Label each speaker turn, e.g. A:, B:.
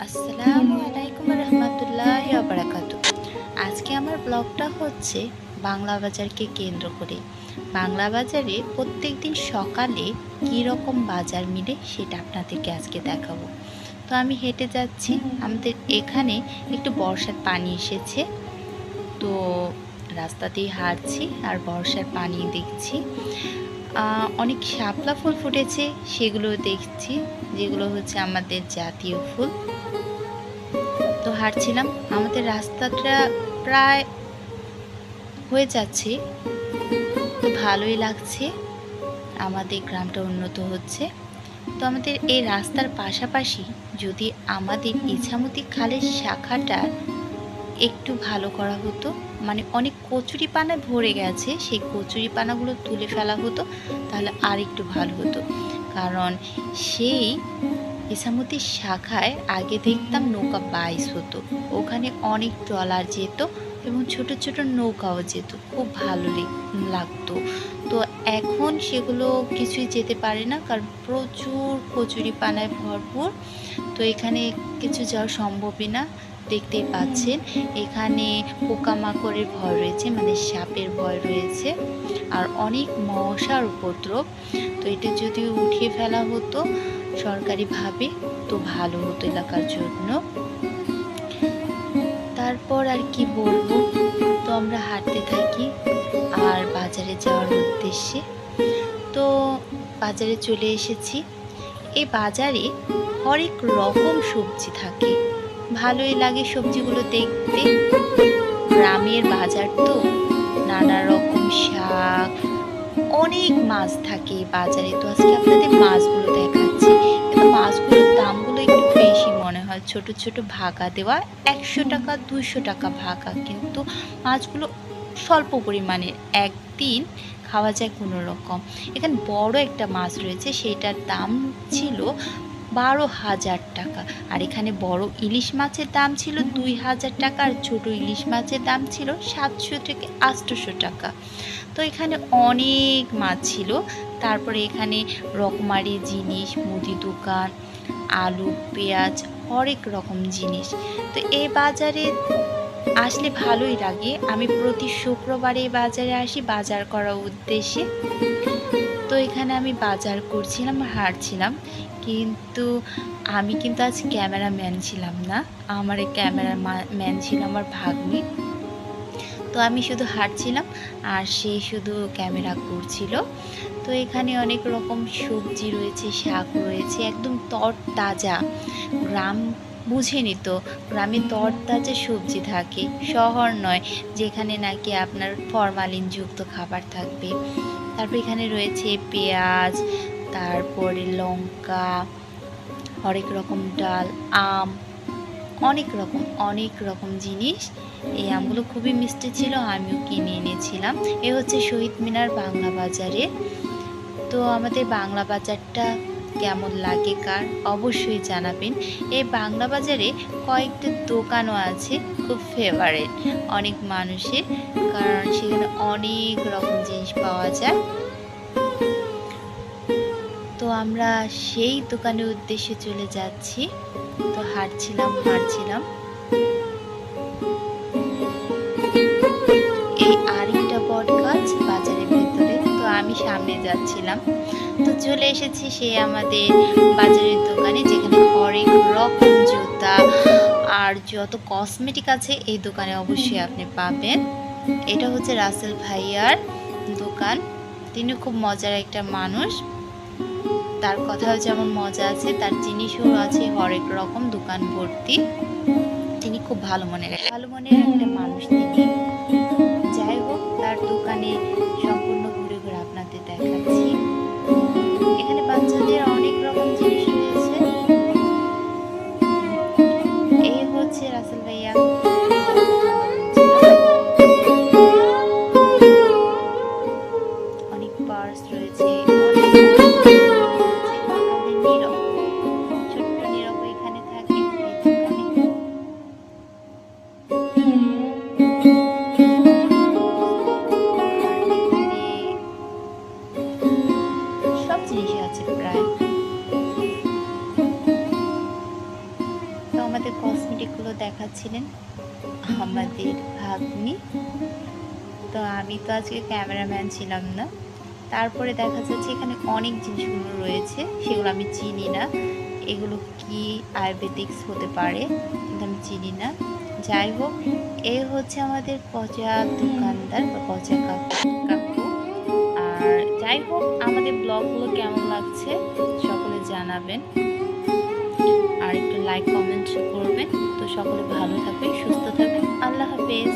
A: আসসালামু আলাইকুম রহমতুল্লাহি ওয়া বারাকাতুহু। আজকে আমার ব্লগটা হচ্ছে বাংলা বাজারকে কেন্দ্র করে। বাংলা বাজারে প্রত্যেকদিন সকালে কী রকম বাজার মিলে সেটা আপনাদেরকে আজকে দেখাবো। তো আমি হেঁটে যাচ্ছি, আমাদের এখানে একটু বর্ষার পানি এসেছে, তো রাস্তা দিয়ে হাঁটছি আর বর্ষার পানি দেখছি। অনেক শাপলা ফুল ফুটেছে, সেগুলো দেখছি, যেগুলো হচ্ছে আমাদের জাতীয় ফুল। তো হাঁটছিলাম, আমাদের রাস্তাটা প্রায় হয়ে যাচ্ছে, তো ভালোই লাগছে, আমাদের গ্রামটা উন্নত হচ্ছে। তো আমাদের এই রাস্তার পাশাপাশি যদি আমাদের ইছামতি খালের শাখাটা একটু ভালো করা হতো, মানে অনেক কচুরিপানায় ভরে গেছে, সেই কচুরিপানাগুলো তুলে ফেলা হতো, তাহলে আর একটু ভালো হতো। কারণ সেই ইছামতি শাখায় আগে দেখতাম নৌকা বাইচ হতো, ওখানে অনেক ট্রলার যেত এবং ছোট ছোট নৌকাও যেত, খুব ভালো লাগতো। তো এখন সেগুলো কিছুই যেতে পারে না, কারণ প্রচুর কচুরিপানায় ভরপুর। তো এখানে কিছু যাওয়া সম্ভবই না। দেখতেই পাচ্ছেন এখানে পোকামাকড়ের ভয় রয়েছে, মানে সাপের ভয় রয়েছে, আর অনেক মশার উপদ্রব। তো এটা যদি উঠিয়ে ফেলা হতো সরকারিভাবে তো ভালো হতো এলাকার জন্য। তারপর আর কি বলবো, তো আমরা হাঁটতে থাকি আর বাজারে যাওয়ার উদ্দেশ্যে। তো বাজারে চলে এসেছি। এই বাজারে হরেক রকম সবজি থাকে, ভালোই লাগে সবজিগুলো দেখতে। গ্রামের বাজার তো, নানা রকম শাক, অনেক মাছ থাকে বাজারে। তো আজকে আপনাদের মাছগুলো দেখাচ্ছি, কিন্তু মাছগুলোর দামগুলো একটু বেশি মনে হয়, ছোট ছোট ভাগা দেওয়া, 100 টাকা 200 টাকা ভাগা, কিন্তু মাছগুলো স্বল্প পরিমাণে, একদিন খাওয়া যায় কোনো রকম। এখানে বড় একটা মাছ রয়েছে, সেটার দাম ছিল 12,000 টাকা। আর এখানে বড় ইলিশ মাছের দাম ছিল 2,000 টাকা, আর ছোট ইলিশ মাছের দাম ছিল 700 থেকে 800 টাকা। তো এখানে অনেক মাছ ছিল। তারপরে এখানে রকমারি জিনিস, মুদি দোকান, আলু পেঁয়াজ, হরেক রকম জিনিস। তো এই বাজারে আসলে ভালোই লাগে। আমি প্রতি শুক্রবারে এই বাজারে আসি বাজার করার উদ্দেশ্যে। তো এখানে আমি বাজার করছিলাম, হাঁটছিলাম, কিন্তু আমি কিন্তু আজ ক্যামেরাম্যান ছিলাম না, আমার এই ক্যামেরাম্যান ছিল আমার ভাগ্নি। তো আমি শুধু হাঁটছিলাম আর সে শুধু ক্যামেরা করছিল। তো এখানে অনেক রকম সবজি রয়েছে, শাক রয়েছে, একদম তরতাজা। গ্রাম বুঝেনি তো, গ্রামে তরতাজা সবজি থাকে, শহর নয় যেখানে নাকি আপনার ফরমালিনযুক্ত খাবার থাকবে। তারপর এখানে রয়েছে পেঁয়াজ, তারপরে লঙ্কা, হরেক রকম ডাল, আম, অনেক রকম জিনিস। এই আমগুলো খুবই মিষ্টি ছিল, আমিও কিনে এনেছিলাম। এ হচ্ছে শহীদ মিনার বাংলা বাজারে। তো আমাদের বাংলা বাজারটা কেমন লাগে কার অবশ্যই জানাবেন। এই বাংলা বাজারে কয়েকটা দোকানও আছে খুব ফেভারিট অনেক মানুষের, কারণ সেখানে অনেক রকম জিনিস পাওয়া যায়। তো আমরা সেই দোকানের উদ্দেশ্যে চলে যাচ্ছি। তো হাঁটছিলাম, এই আরেকটা বট গাছ বাজারের ভেতরে, তো আমি সামনে যাচ্ছিলাম। তো চলে এসেছি সেই আমাদের বাজারের দোকানে, যেখানে হরেক রকম জুতা আর যত কসমেটিক আছে এই দোকানে অবশ্যই আপনি পাবেন। এটা হচ্ছে রাসেল ভাইয়ার দোকান, তিনি খুব মজার একটা মানুষ, তার কথাও যেমন মজা আছে, তার জিনিসও আছে হরেক রকম, দোকান ভর্তি। তিনি খুব ভালো মনের একটা মানুষ তিনি। যাই হোক, তার দোকানে সম্পূর্ণ ঘুরে ঘুরে আপনাদের দেখাচ্ছি। এখানে বাচ্চাদের অনেক রকম জিনিস রয়েছে। এই হচ্ছে রাসেল ভাইয়া। অনেক পার্স রয়েছে, ছোট্ট নীরব এখানে থাকে এই দোকানে। সব জিনিসই আছে প্রায়। আমাদের কসমেটিকগুলো দেখাচ্ছিলেন আমাদের ভাগ্নি। তো আমি তো আজকে ক্যামেরাম্যান ছিলাম না। তারপরে দেখা যাচ্ছে এখানে অনেক জিনিসগুলো রয়েছে, সেগুলো আমি চিনি না। এগুলো কি আয়ুর্বেদিক্স হতে পারে, কিন্তু আমি চিনি না। যাই হোক, এ হচ্ছে আমাদের পচা দোকানদার বা পচা কাকু। আর যাই হোক, আমাদের ব্লগগুলো কেমন লাগছে সকলে জানাবেন, আর একটু লাইক কমেন্ট করবেন। তো সকলে ভালো থাকবেন, সুস্থ থাকবেন। আল্লাহ হাফেজ।